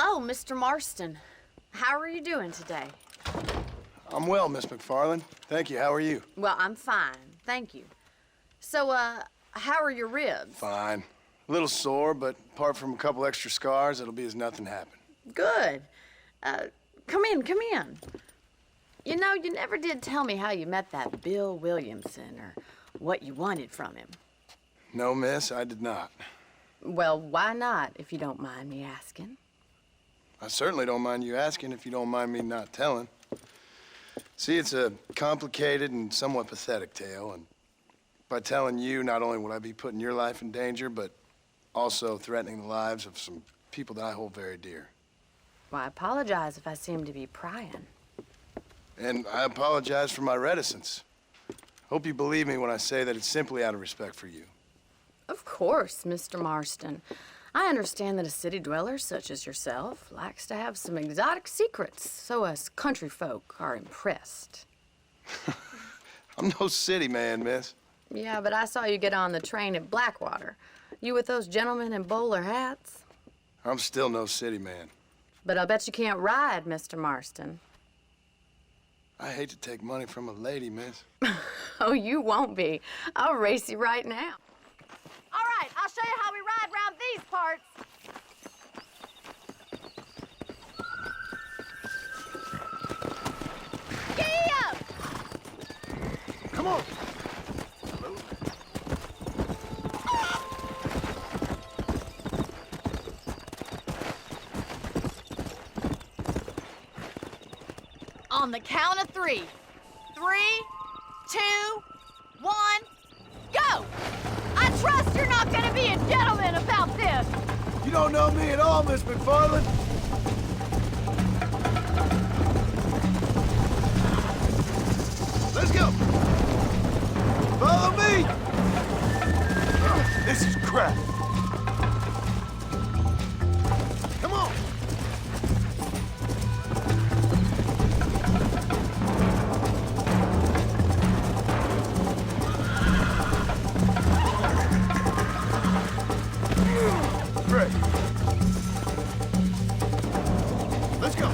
Oh, Mr. Marston. How are you doing today? I'm well, Miss McFarland. Thank you. How are you? Well, I'm fine. Thank you. So, how are your ribs? Fine. A little sore, but apart from a couple extra scars, it'll be as nothing happened. Good. Come in, come in. You know, you never did tell me how you met that Bill Williamson or what you wanted from him. No, miss, I did not. Well, why not, if you don't mind me asking? I certainly don't mind you asking if you don't mind me not telling. See, it's a complicated and somewhat pathetic tale, and by telling you, not only would I be putting your life in danger, but also threatening the lives of some people that I hold very dear. Well, I apologize if I seem to be prying. And I apologize for my reticence. Hope you believe me when I say that it's simply out of respect for you. Of course, Mr. Marston. I understand that a city dweller such as yourself likes to have some exotic secrets, so us country folk are impressed. I'm no city man, miss. Yeah, but I saw you get on the train at Blackwater. You with those gentlemen in bowler hats? I'm still no city man. But I'll bet you can't ride, Mr. Marston. I hate to take money from a lady, miss. Oh, you won't be. I'll race you right now. All right, I'll show you how we ride around these parts. Giddy up! Come on! On the count of 3. 3, 2, 1, go! I trust you're not gonna be a gentleman about this! You don't know me at all, Miss McFarland. Let's go! Follow me! Oh, this is crap. Come on! Great. Let's go.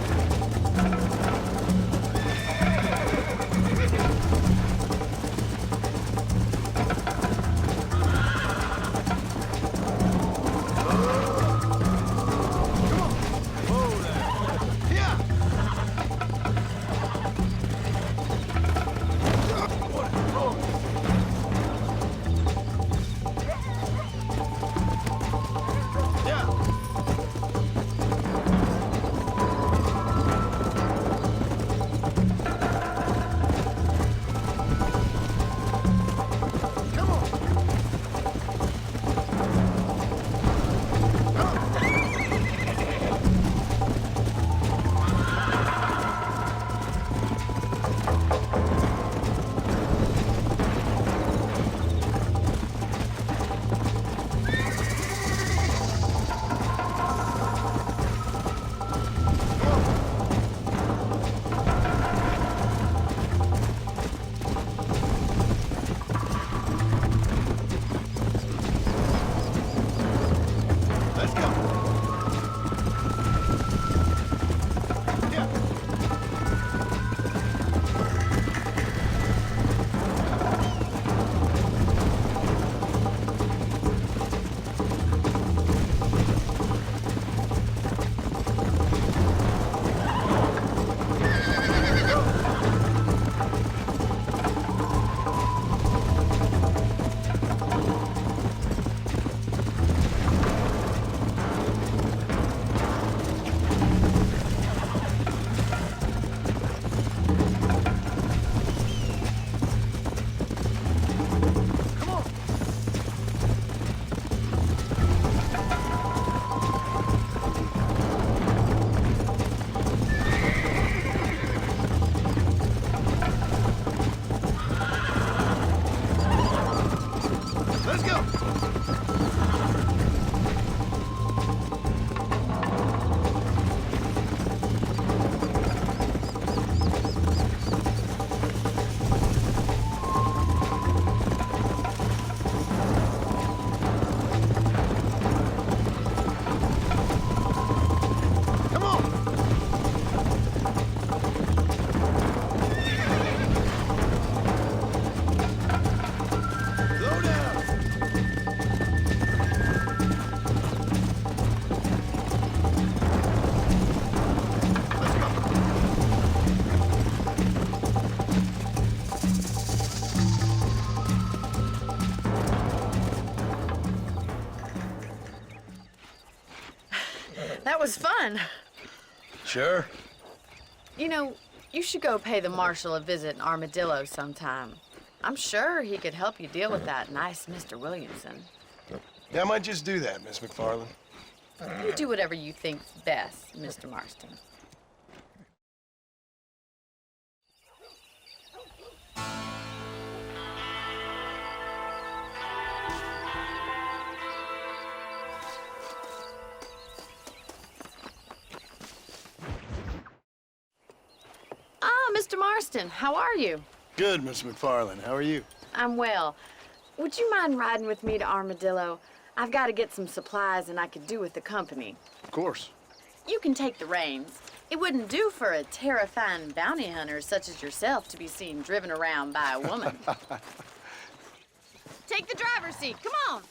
That was fun. Sure. You know, you should go pay the marshal a visit in Armadillo sometime. I'm sure he could help you deal with that nice Mr. Williamson. Yeah, I might just do that, Miss McFarland. You do whatever you think's best, Mr. Marston. Ah, Mr. Marston, how are you? Good, Miss McFarland. How are you? I'm well. Would you mind riding with me to Armadillo? I've got to get some supplies and I could do with the company. Of course. You can take the reins. It wouldn't do for a terrifying bounty hunter such as yourself to be seen driven around by a woman. Take the driver's seat. Come on.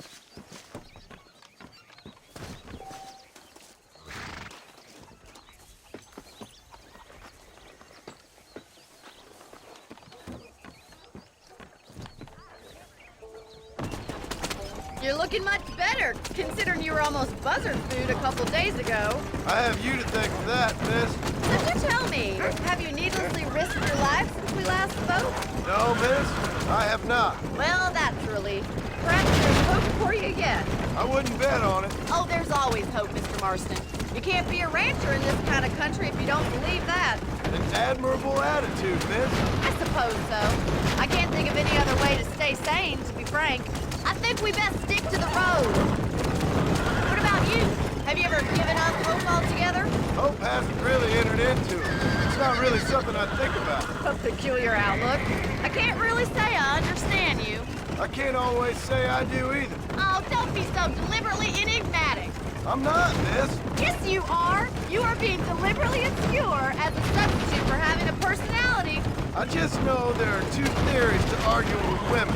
You're looking much better, considering you were almost buzzard food a couple days ago. I have you to thank for that, miss. So do tell me, have you needlessly risked your life since we last spoke? No, miss, I have not. Well, that's a relief. Perhaps there's hope for you yet. I wouldn't bet on it. Oh, there's always hope, Mr. Marston. You can't be a rancher in this kind of country if you don't believe that. An admirable attitude, miss. I suppose so. I can't think of any other way to stay sane, to be frank. I think we best stick to the road. What about you? Have you ever given up hope altogether? Hope hasn't really entered into it. It's not really something I think about. A peculiar outlook. I can't really say I understand you. I can't always say I do either. Oh, don't be so deliberately enigmatic. I'm not, miss. Yes, you are. You are being deliberately obscure as a substitute for having a personality. I just know there are two theories to arguing with women,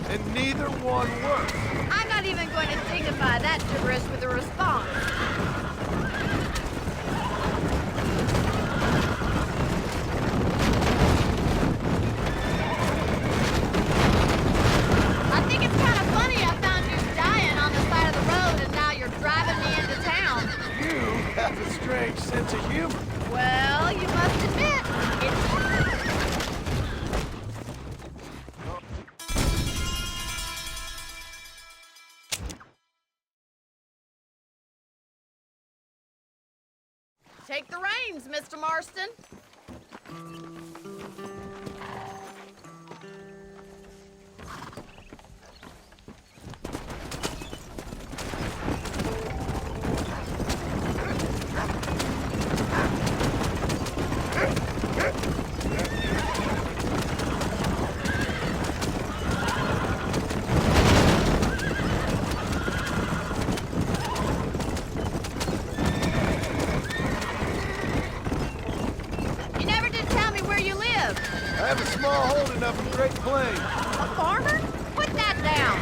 and neither one works. I'm not even going to dignify that gibberish with a response. I think it's kind of funny I found you dying on the side of the road and now you're driving me into town. You have a strange sense of humor. Well, you must admit, it's... Take the reins, Mr. Marston. You never did tell me where you live. I have a small holding up in Great Plains. A farmer? Put that down.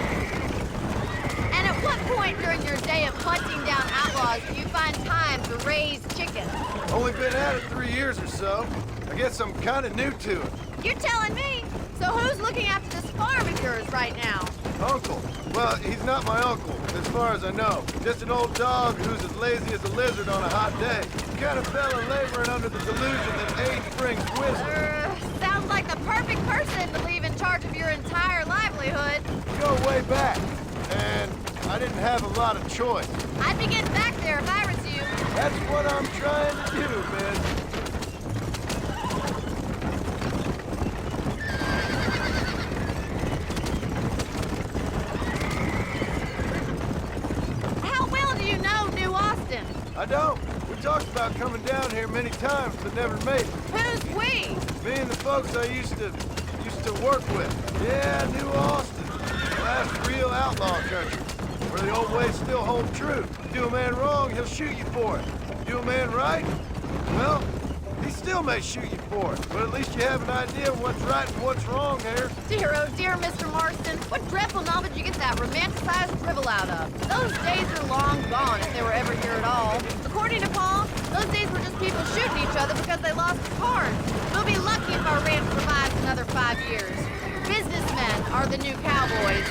And at what point during your day of hunting down outlaws do you find time to raise chickens? Only been at it 3 years or so. I guess I'm kind of new to it. You're telling me? So who's looking after this farm of yours right now? Uncle. Well, he's not my uncle, as far as I know. Just an old dog who's as lazy as a lizard on a hot day. The kind of fella laboring under the delusion that age brings wisdom. Sounds like the perfect person to leave in charge of your entire livelihood. Go way back, and I didn't have a lot of choice. I'd be getting back there if I was you. That's what I'm trying to do, man. How well do you know New Austin? I don't. We talked about coming down here many times, but never made it. Who's we? Me and the folks I used to work with. Yeah, New Austin. Last real outlaw country, where the old ways still hold true. Do a man wrong, he'll shoot you for it. Do a man right, well, he still may shoot you for it. But at least you have an idea of what's right and what's wrong there. Dear, oh dear, Mr. Marston. What dreadful novel did you get that romanticized drivel out of? Those days are long gone, if they were ever here at all. According to Paul, those days were just people shooting each other because they lost the cards. We'll be lucky if our ranch survives another 5 years. Businessmen are the new cowboys.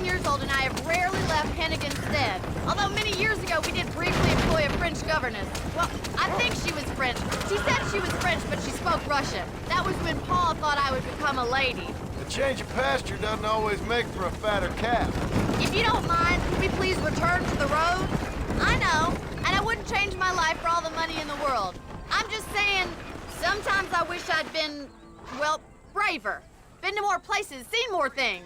years old and I have rarely left Hennigan's stead. Although many years ago we did briefly employ a French governess. Well, I think she was French. She said she was French, but she spoke Russian. That was when Paul thought I would become a lady. A change of pasture doesn't always make for a fatter calf. If you don't mind, can we please return to the road? I know, and I wouldn't change my life for all the money in the world. I'm just saying, sometimes I wish I'd been, well, braver. Been to more places, seen more things.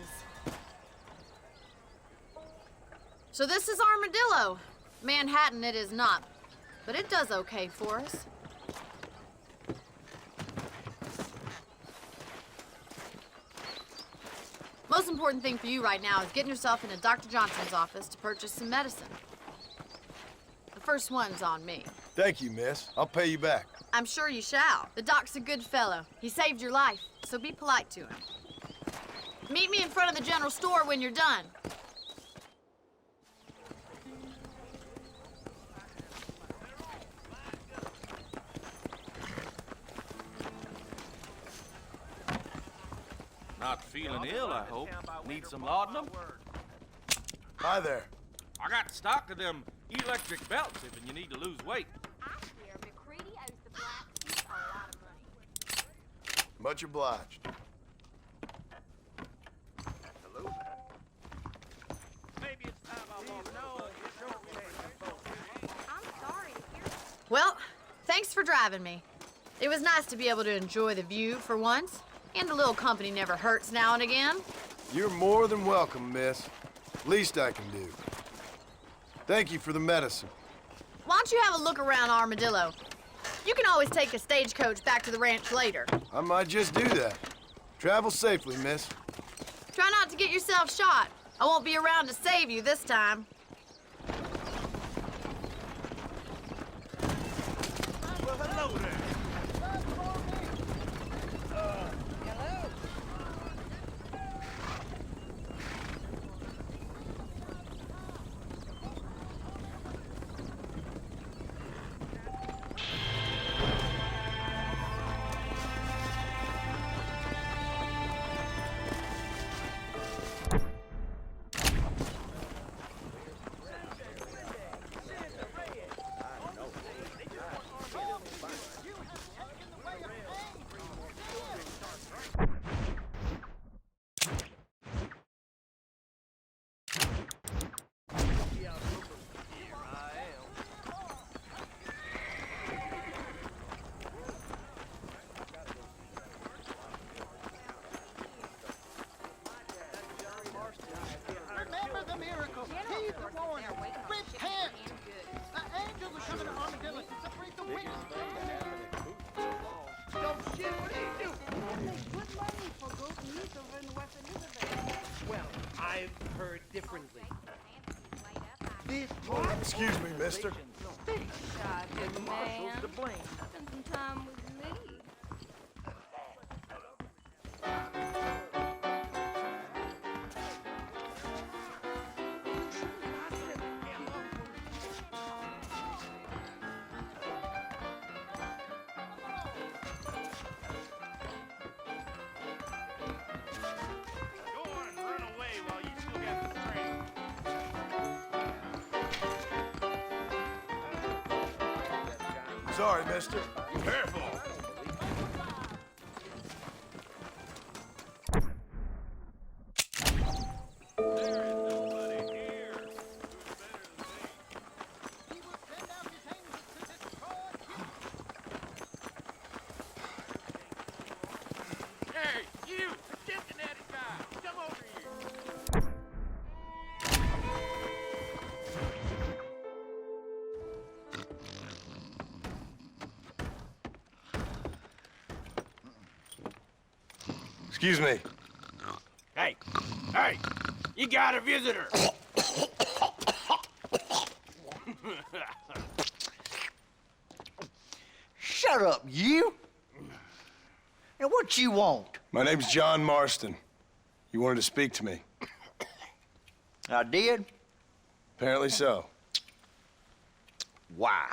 So this is Armadillo. Manhattan it is not, but it does okay for us. Most important thing for you right now is getting yourself into Dr. Johnson's office to purchase some medicine. The first one's on me. Thank you, miss. I'll pay you back. I'm sure you shall. The doc's a good fellow. He saved your life, so be polite to him. Meet me in front of the general store when you're done. Not feeling ill, I hope. Need some laudanum? Hi there. I got stock of them electric belts if you need to lose weight. I hear McCready owes the blacksmith a lot of money. Much obliged. Maybe it's time I walk. I'm sorry to hear that. Well, thanks for driving me. It was nice to be able to enjoy the view for once. And a little company never hurts now and again. You're more than welcome, miss. Least I can do. Thank you for the medicine. Why don't you have a look around Armadillo? You can always take a stagecoach back to the ranch later. I might just do that. Travel safely, miss. Try not to get yourself shot. I won't be around to save you this time. Well, hello there. Remember the miracle. Heed the warning. Repent. The angel was coming to Armadillo to separate the wheat and grain. Don't shit, what do you do? Good money for goat meat over in West Elizabeth. Well, I've heard differently. This Excuse me, mister. God, good man. marshal's to blame. Spend some time with me. Go on and run away while you still got the strength. Sorry, mister. Careful. There is nobody here who's better than me. He will send out his angels to destroy you. Hey, you! The Cincinnati guy! Come over here! Excuse me. Hey! Hey! You got a visitor! Shut up, you! And what you want? My name's John Marston. You wanted to speak to me. I did? Apparently so. Why?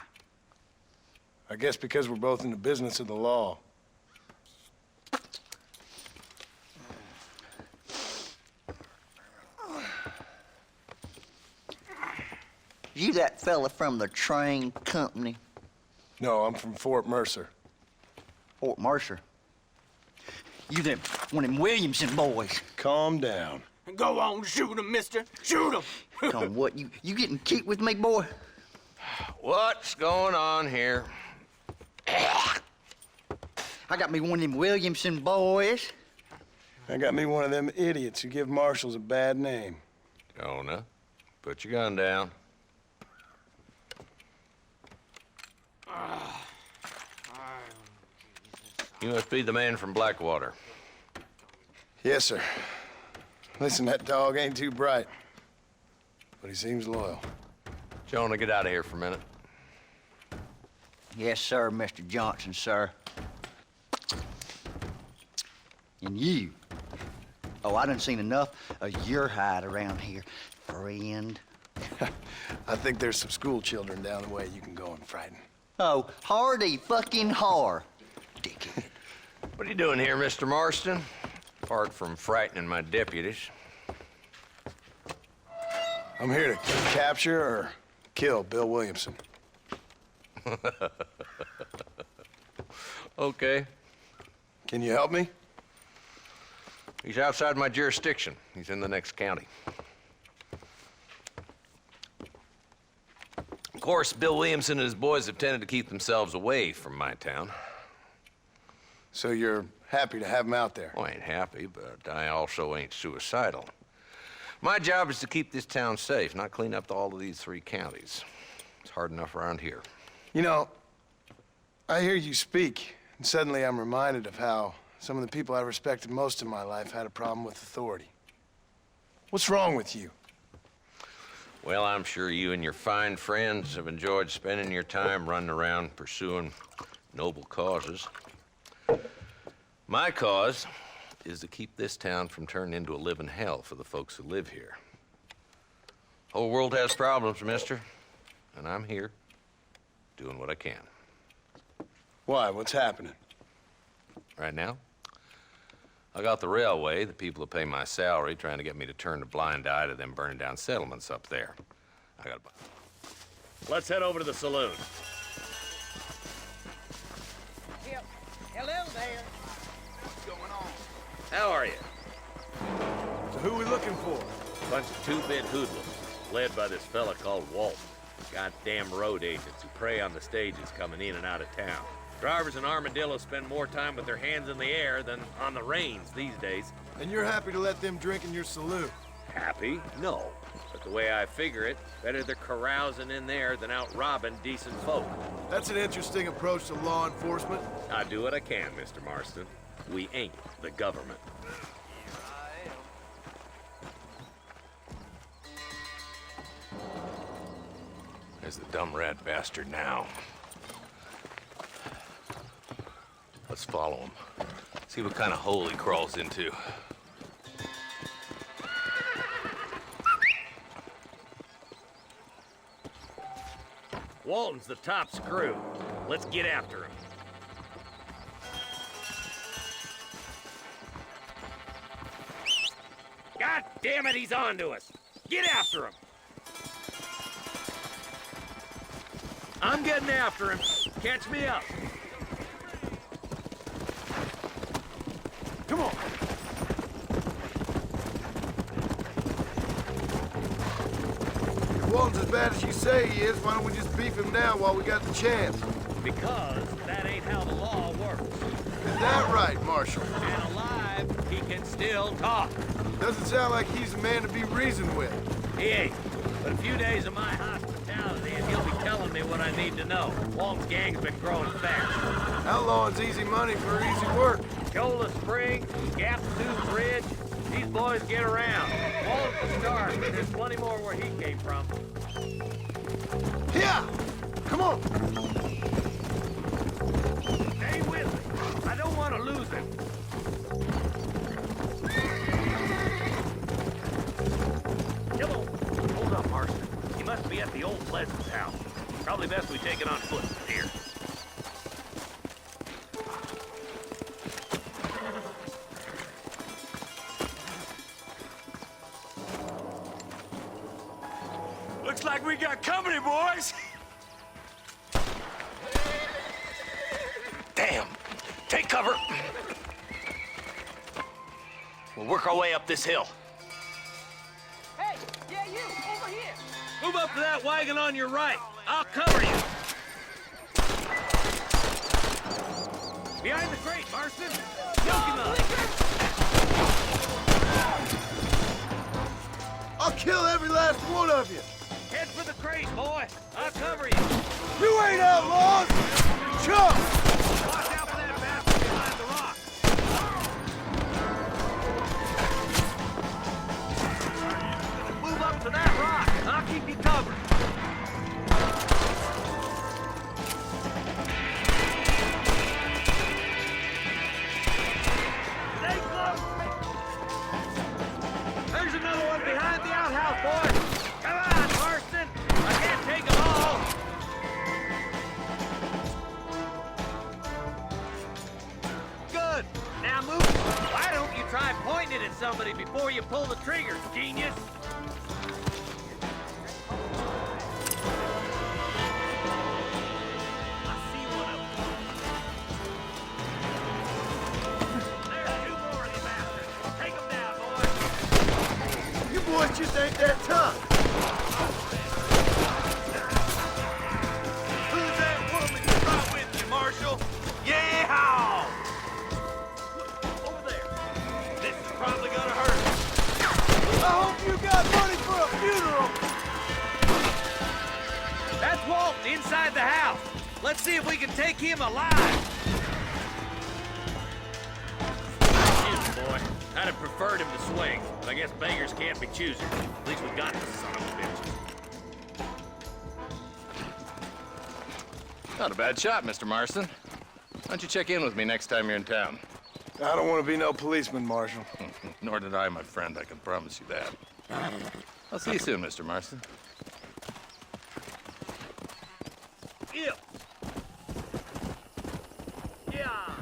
I guess because we're both in the business of the law. You that fella from the train company? No, I'm from Fort Mercer. Fort Mercer? You them, one of them Williamson boys. Calm down. Go on, shoot him, mister. Shoot him. Come on, what, you getting cute with me, boy? What's going on here? I got me one of them Williamson boys. I got me one of them idiots who give marshals a bad name. Jonah, put your gun down. You must be the man from Blackwater. Yes, sir. Listen, that dog ain't too bright, but he seems loyal. Jonah, get out of here for a minute. Yes, sir, Mr. Johnson, sir. And you. Oh, I done seen enough of your hide around here, friend. I think there's some school children down the way you can go and frighten. Oh, hardy fucking har. Dickhead. What are you doing here, Mr. Marston? Apart from frightening my deputies. I'm here to capture or kill Bill Williamson. Okay. Can you help me? He's outside my jurisdiction. He's in the next county. Of course, Bill Williamson and his boys have tended to keep themselves away from my town. So you're happy to have him out there? Well, I ain't happy, but I also ain't suicidal. My job is to keep this town safe, not clean up all of these 3 counties. It's hard enough around here. You know, I hear you speak, and suddenly I'm reminded of how some of the people I respected most in my life had a problem with authority. What's wrong with you? Well, I'm sure you and your fine friends have enjoyed spending your time running around pursuing noble causes. My cause is to keep this town from turning into a living hell for the folks who live here. Whole world has problems, mister, and I'm here doing what I can. Why? What's happening? Right now, I got the railway, the people who pay my salary, trying to get me to turn a blind eye to them burning down settlements up there. I got Let's head over to the saloon. Yep. Hello there. What's going on? How are you? So who are we looking for? Bunch of 2-bit hoodlums, led by this fella called Walt. Goddamn road agents who prey on the stages coming in and out of town. Drivers in Armadillo spend more time with their hands in the air than on the reins these days. And you're happy to let them drink in your saloon? Happy? No. But the way I figure it, better they're carousing in there than out robbing decent folk. That's an interesting approach to law enforcement. I do what I can, Mr. Marston. We ain't the government. There's the dumb rat bastard now. Let's follow him. See what kind of hole he crawls into. Walton's the top screw. Let's get after him. God damn it, he's on to us. Get after him. I'm getting after him. Catch me up. Come on. If Walton's as bad as you say he is, why don't we just beef him down while we got the chance? Because that ain't how the law works. Is that right, Marshal? And alive, he can still talk. Doesn't sound like he's a man to be reasoned with. He ain't. But a few days of my hospitality and he'll be telling me what I need to know. Walton's gang's been growing fast. Outlawing's easy money for easy work. Cola Spring, Gap Tooth Ridge, these boys get around. Walton's the start, but there's plenty more where he came from. Yeah! Come on! Stay with me. I don't want to lose him. Come on. Hold up, Marston. He must be at the old Pleasant's house. Probably best we take it on foot from here. Looks like we got company, boys! Damn. Take cover. We'll work our way up this hill. Hey, yeah, you, over here. Move up to that wagon on your right. I'll cover you. Behind the crate, Marston. Yoke him up. I'll kill every last one of you. Head for the crate, boy. I'll cover you. You ain't outlaws. You're chumps. Watch out for that bastard behind the rock. Move up to that rock. I'll keep you covered. Stay close. There's another one behind the outhouse, boy. Come on, Marston. I can't take them all. Good. Now move. Why don't you try pointing it at somebody before you pull the trigger, genius? I see one of them. There's two more of you bastards. Take them down, boy. You boys just ain't that tough. Who's that woman you brought with you, Marshal? Yeehaw! Over there. This is probably gonna hurt. I hope you got money for a funeral. That's Walt inside the house. Let's see if we can take him alive. Shoot, boy. I'd have preferred him to swing, but I guess beggars can't be choosers. At least we got the son of a bitch. Not a bad shot, Mr. Marston. Why don't you check in with me next time you're in town? I don't want to be no policeman, Marshal. Nor did I, my friend. I can promise you that. I'll see you soon, Mr. Marston. Yeah. Yeah.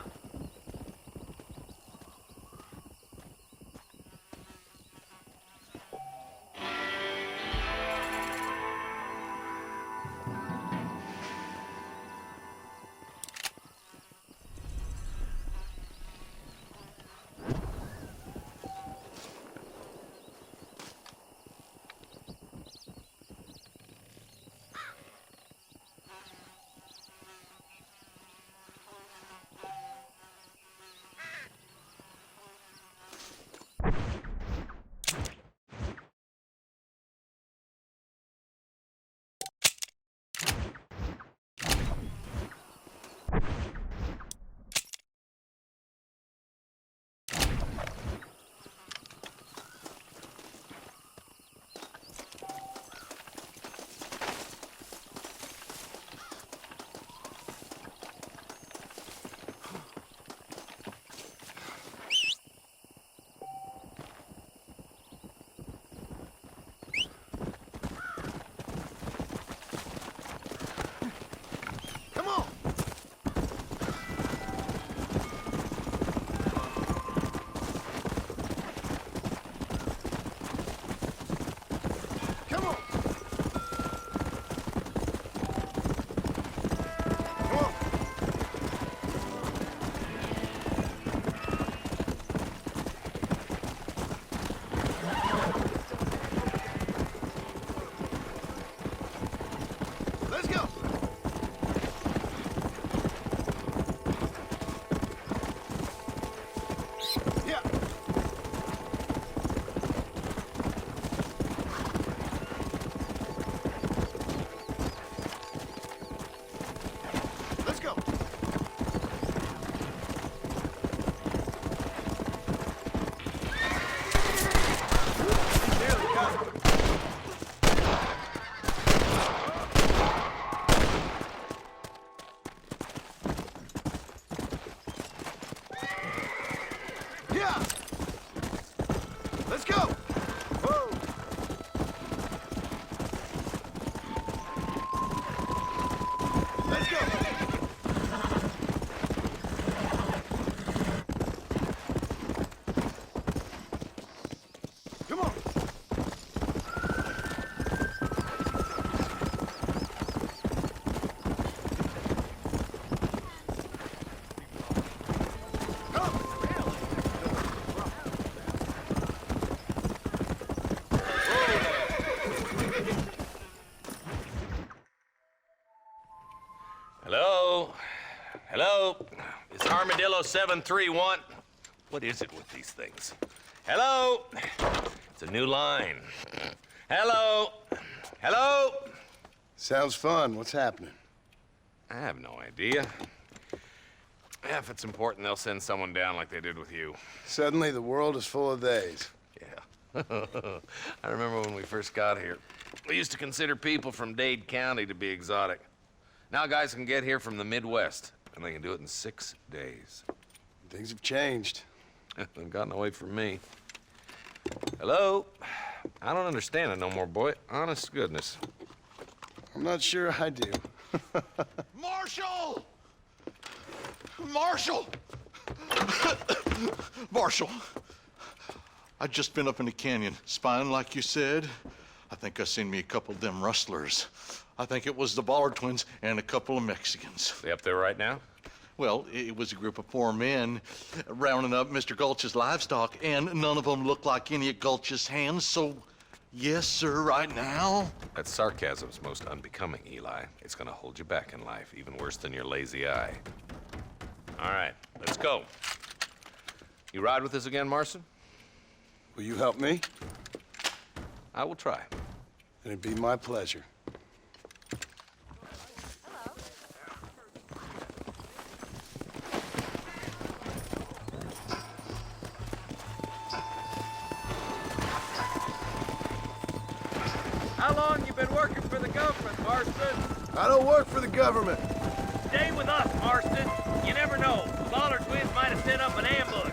Hello? Hello? It's Armadillo 731. What is it with these things? Hello? It's a new line. Hello? Hello? Sounds fun. What's happening? I have no idea. Yeah, if it's important, they'll send someone down like they did with you. Suddenly, the world is full of theys. Yeah. I remember when we first got here. We used to consider people from Dade County to be exotic. Now guys can get here from the Midwest, and they can do it in 6 days. Things have changed. They've gotten away from me. Hello? I don't understand it no more, boy. Honest to goodness. I'm not sure I do. Marshal! Marshal! Marshal! I just been up in the canyon, spying like you said. I think I seen me a couple of them rustlers. I think it was the Ballard twins and a couple of Mexicans. They up there right now? Well, it was a group of 4 men rounding up Mr. Gulch's livestock, and none of them looked like any of Gulch's hands, so yes, sir, right now. That sarcasm's most unbecoming, Eli. It's gonna hold you back in life, even worse than your lazy eye. All right, let's go. You ride with us again, Marston? Will you help me? I will try. It'd be my pleasure. How long you been working for the government, Marston? I don't work for the government. Stay with us, Marston. You never know. The Ballard twins might have set up an ambush.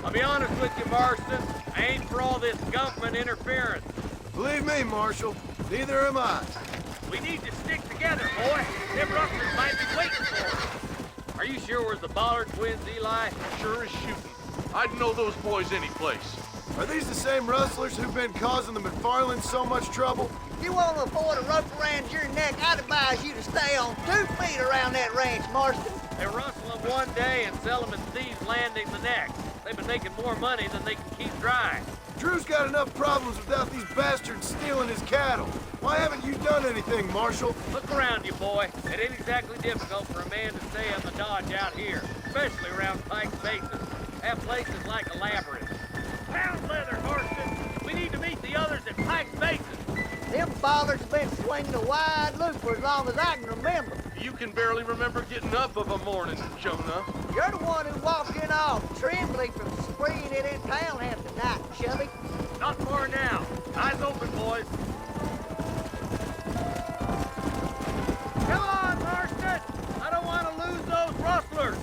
I'll be honest with you, Marston. I ain't for all this government interference. Believe me, Marshal, neither am I. We need to stick together, boy. Them rustlers might be waiting for us. Are you sure we're the Ballard twins, Eli? Sure as shooting. I'd know those boys any place. Are these the same rustlers who've been causing the McFarlands so much trouble? If you want to afford a rope around your neck, I'd advise you to stay on 2 feet around that ranch, Marston. They rustle them one day and sell them at Thieves' Landing the next. They've been making more money than they can keep dry. Drew's got enough problems without these bastards stealing his cattle. Why haven't you done anything, Marshal? Look around you, boy. It ain't exactly difficult for a man to stay on the dodge out here, especially around Pike's Basin. That place is like a labyrinth. Pound leather, Marston. We need to meet the others at Pike's Basin. Them Ballards been swinging a wide loop for as long as I can remember. You can barely remember getting up of a morning, Jonah. You're the one who walked in all trembly from spraying it in town half the night, Chubby. Not far now. Eyes open, boys. Come on, Marston! I don't want to lose those rustlers.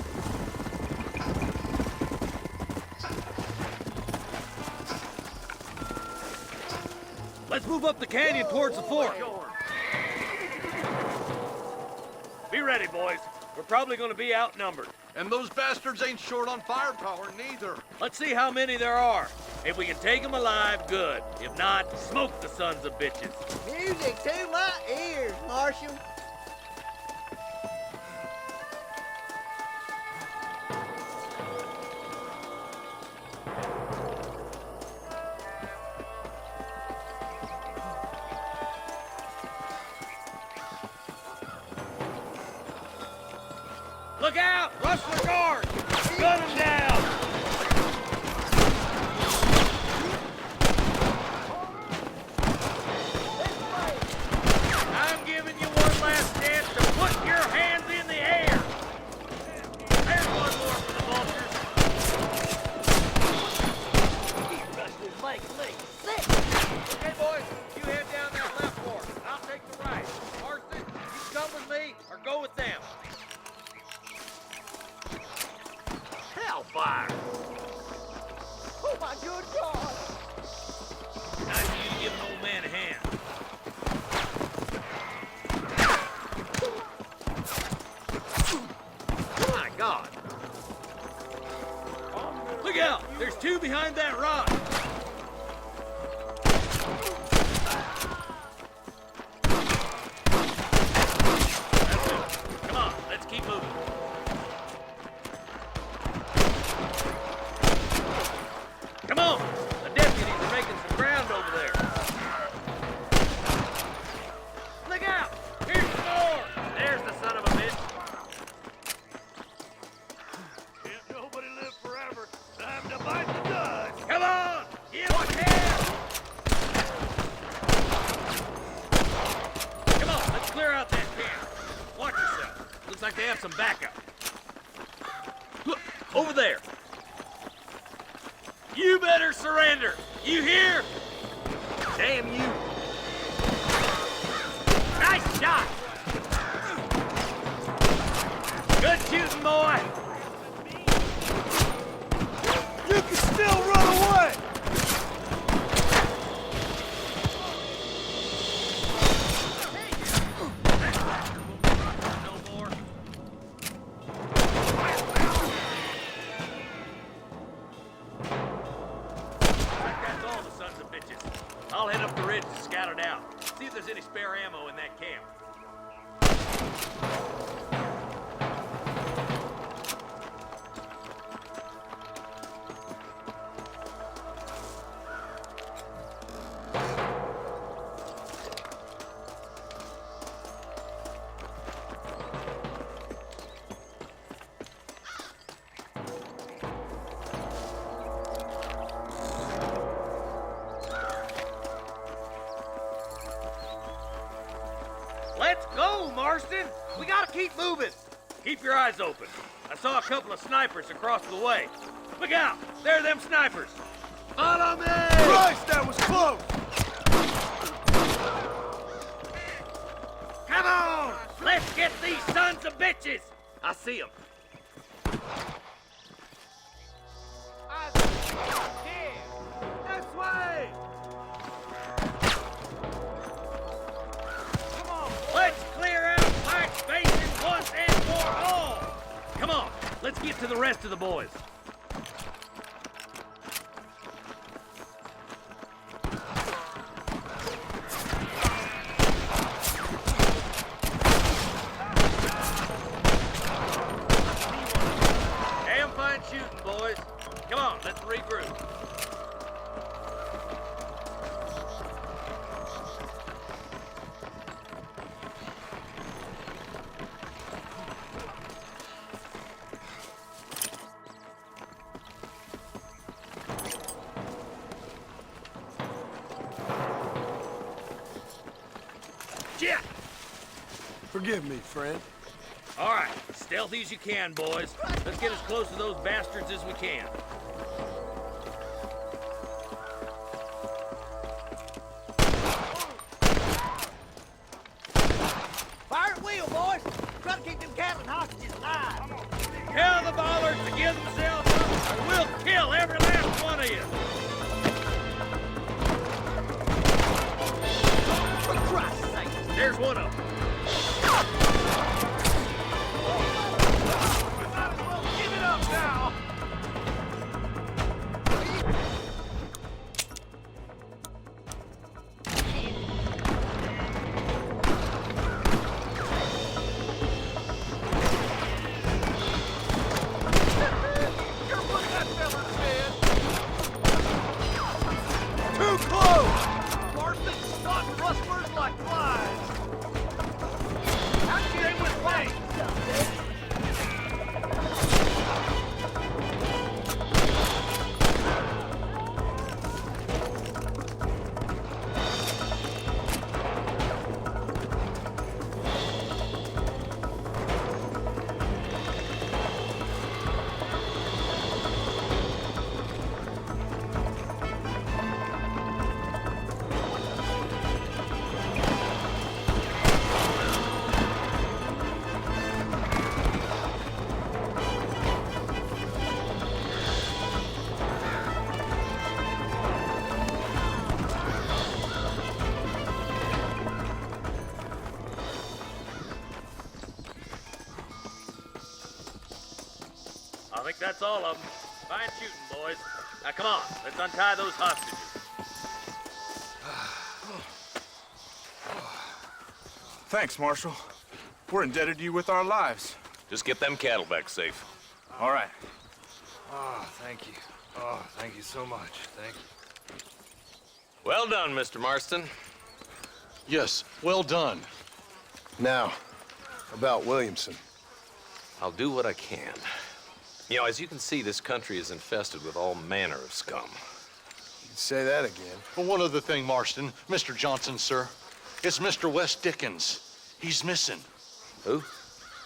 Let's move up the canyon towards the fort. Be ready, boys. We're probably going to be outnumbered. And those bastards ain't short on firepower, neither. Let's see how many there are. If we can take them alive, good. If not, smoke the sons of bitches. Music to my ears, Marshal. Look out! Rustler guard! Gun them down! I'm giving you one last chance to put your hands in the air! There's one more for the vultures! These rustlers make me sick! Okay, boys, you head down that left fork. I'll take the right. Marston, you come with me or go with them. Hellfire! Oh, my good God! Nice of you to give an old man a hand. My God! Look out! There's 2 behind that rock! That's it. Come on, let's keep moving. Come on! The deputies are making some ground over there. Look out! Here's the door! There's the son of a bitch. Looks like they have some backup. Look, over there. You better surrender. You hear? Damn you. Nice shot. Good shooting, boy. You can still run away! No more. That's all the sons of bitches. I'll head up the ridge and scout it out. See if there's any spare ammo in that camp. Let's go, Marston! We gotta keep moving! Keep your eyes open. I saw a couple of snipers across the way. Look out! There are them snipers! Follow me! Christ, that was close! Come on! Let's get these sons of bitches! I see them. This way! Let's clear out Pike's Basin once and for all! Come on, let's get to the rest of the boys. Damn fine shooting, boys. Come on, let's regroup. Shit! Forgive me, friend. All right, stealthy as you can, boys. Let's get as close to those bastards as we can. Fire at wheel, boys! Try to keep them Catlin hostages alive! Tell the bollards to give themselves up, or we'll kill every last one of you. For Christ's sake! There's one of them. Give it up now! You're putting that fella's head! Too close! Marston, swatting rustlers like flies! How can you aim with flank? I think that's all of them. Fine shooting, boys. Now come on, let's untie those hostages. Thanks, Marshal. We're indebted to you with our lives. Just get them cattle back safe. All right. Oh, thank you. Oh, thank you so much. Thank you. Well done, Mr. Marston. Yes, well done. Now, about Williamson. I'll do what I can. You know, as you can see, this country is infested with all manner of scum. You can say that again. But one other thing, Marston. Mr. Johnson, sir. It's Mr. West Dickens. He's missing. Who?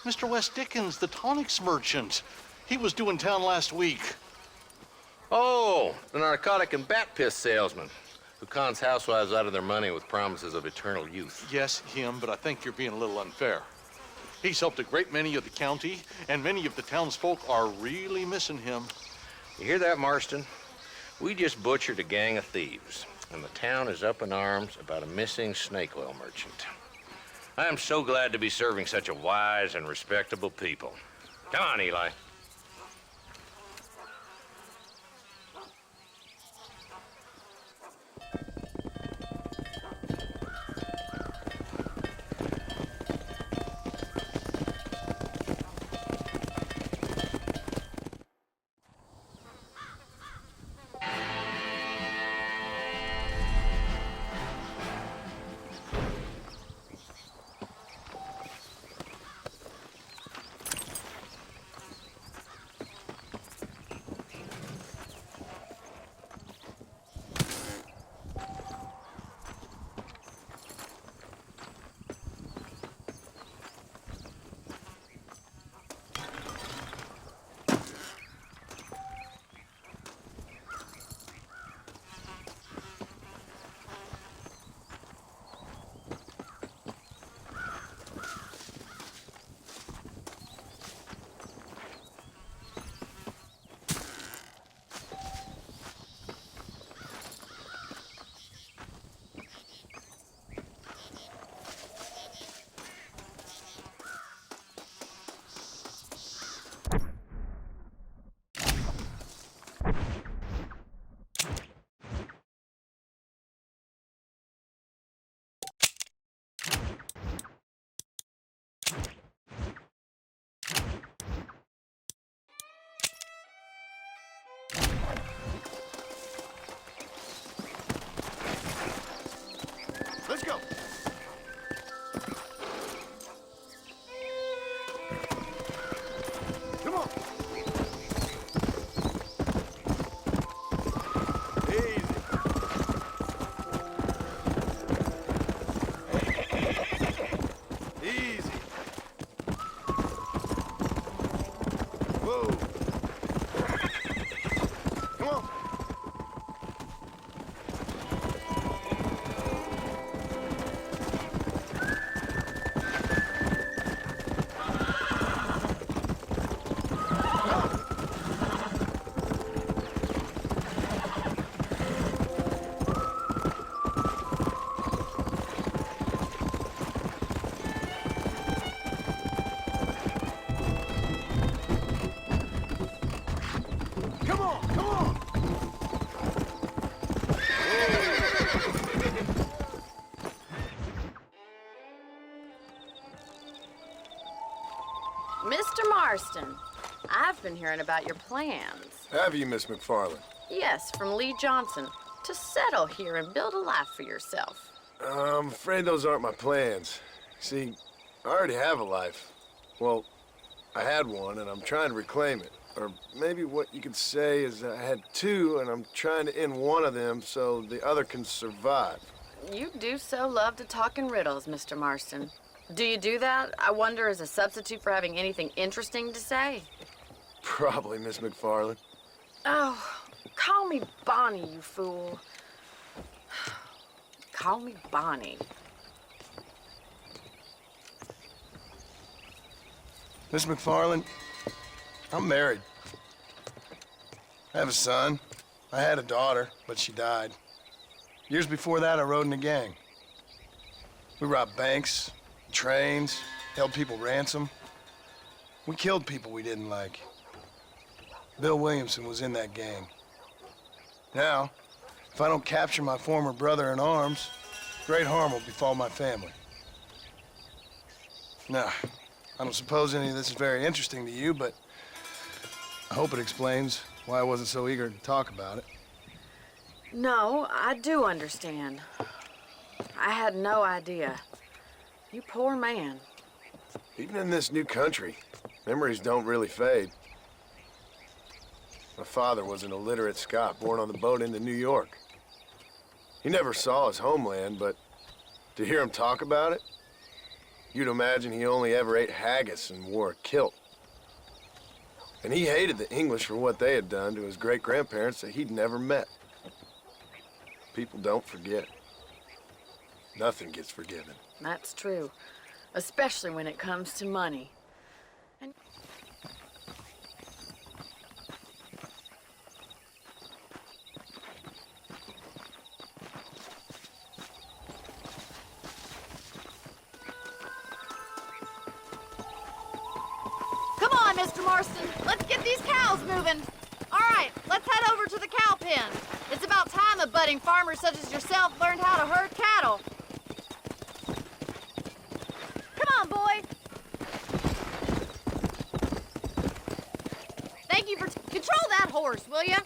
Mr. West Dickens, the tonics merchant. He was due in town last week. Oh, the narcotic and bat piss salesman who cons housewives out of their money with promises of eternal youth. Yes, him, but I think you're being a little unfair. He's helped a great many of the county, and many of the townsfolk are really missing him. You hear that, Marston? We just butchered a gang of thieves, and the town is up in arms about a missing snake oil merchant. I am so glad to be serving such a wise and respectable people. Come on, Eli. Let's go. Come on. Easy. Easy. Whoa. Come on. Come on, come on! Mr. Marston, I've been hearing about your plans. Have you, Miss McFarland? Yes, from Lee Johnson, to settle here and build a life for yourself. I'm afraid those aren't my plans. See, I already have a life. Well, I had one, and I'm trying to reclaim it. Or maybe what you could say is I had two, and I'm trying to end one of them so the other can survive. You do so love to talk in riddles, Mr. Marston. Do you do that, I wonder, as a substitute for having anything interesting to say? Probably, Miss McFarland. Oh, call me Bonnie, you fool. Call me Bonnie. Miss McFarland, I'm married. I have a son. I had a daughter, but she died. Years before that, I rode in a gang. We robbed banks, trains, held people ransom. We killed people we didn't like. Bill Williamson was in that gang. Now, if I don't capture my former brother in arms, great harm will befall my family. Now, I don't suppose any of this is very interesting to you, but I hope it explains why I wasn't so eager to talk about it. No, I do understand. I had no idea. You poor man. Even in this new country, memories don't really fade. My father was an illiterate Scot born on the boat into New York. He never saw his homeland, but to hear him talk about it, You'd imagine he only ever ate haggis and wore a kilt. And he hated the English for what they had done to his great-grandparents that he'd never met. People don't forget. Nothing gets forgiven. That's true, especially when it comes to money. And Come on, Mr. Marston. Let's get these cows moving. All right, let's head over to the cow pen. It's about time a budding farmer such as yourself learned how to herd cattle. Come on, boy. Thank you for... Control that horse, will you?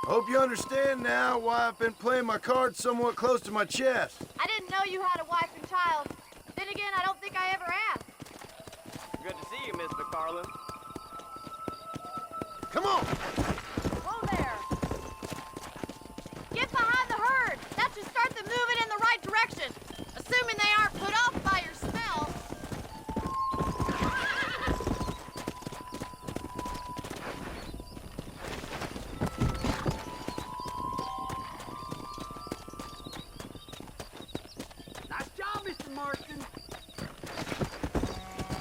Hope you understand now why I've been playing my cards somewhat close to my chest. I didn't know you had a wife and child. Then again, I don't think I ever asked. Good to see you, Miss McFarland. Come on! Whoa there! Get behind the herd! That should start them moving in the right direction. Assuming they aren't put off by your smell. Nice job, Mr. Marston.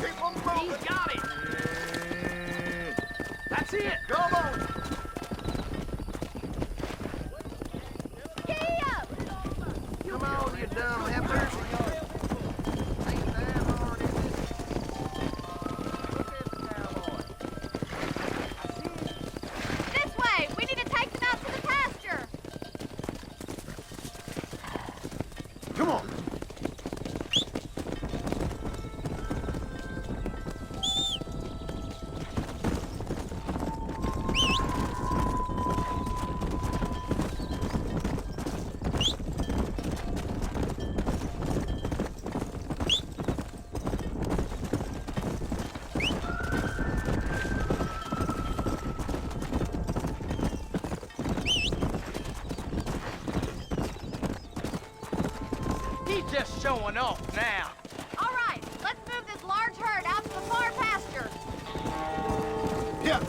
Keep on moving! He's got it! That's it! Come on! Giddy up! Come on, you dumb heifers! Ain't that hard, is it? Look at the cowboy. This way! We need to take them out to the pasture! Come on! He's just showing off now. All right, let's move this large herd out to the far pasture. Yeah!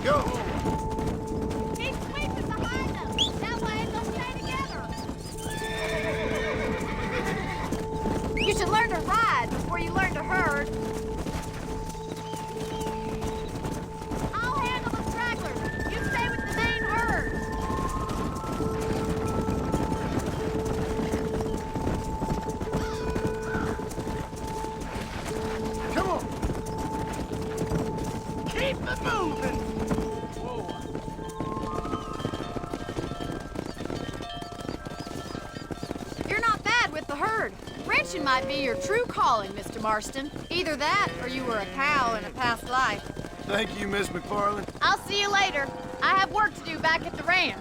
Go! Keep sweeping behind them. That way they'll stay together. You should learn to ride before you learn to herd. I'll handle the stragglers. You stay with the main herd. Come on! Keep it moving. You're not bad with the herd. Ranching might be your true calling, Mr. Marston. Either that or you were a cow in a past life. Thank you, Miss McFarland. I'll see you later. I have work to do back at the ranch.